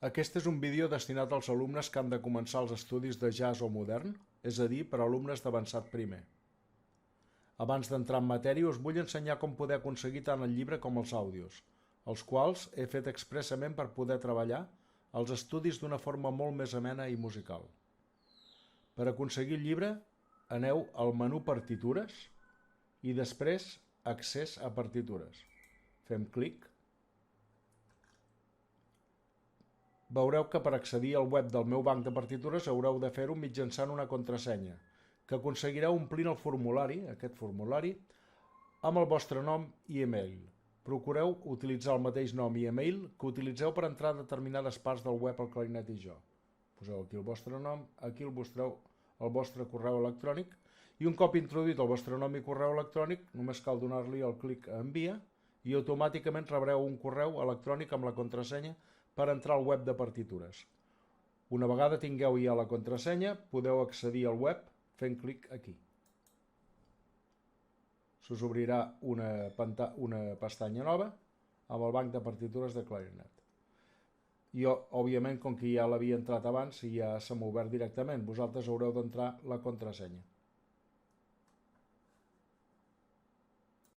Aquest és un vídeo destinat als alumnes que han de començar els estudis de jazz o modern, és a dir, per a alumnes d'avançat primer. Abans d'entrar en matèria us vull ensenyar com poder aconseguir tant el llibre com els àudios, els quals he fet expressament per poder treballar els estudis d'una forma molt més amena i musical. Per aconseguir el llibre, aneu al menú Partitures i després Accés a partitures. Fem clic. Veureu que per accedir al web del meu banc de partitures haureu de fer-ho mitjançant una contrasenya, que aconseguireu omplint el formulari, aquest formulari, amb el vostre nom i e-mail. Procureu utilitzar el mateix nom i e-mail que utilitzeu per entrar a determinades parts del web al Clarinet i jo. Poseu aquí el vostre nom, aquí el vostre correu electrònic, i un cop introduït el vostre nom i correu electrònic, només cal donar-li el clic a envia i automàticament rebreu un correu electrònic amb la contrasenya per entrar al web de partitures. Una vegada tingueu ja la contrasenya, podeu accedir al web fent clic aquí. S'us obrirà una pestanya nova amb el banc de partitures de Clarinet. Jo, òbviament, com que ja l'havia entrat abans, ja se m'ha obert directament. Vosaltres haureu d'entrar la contrasenya.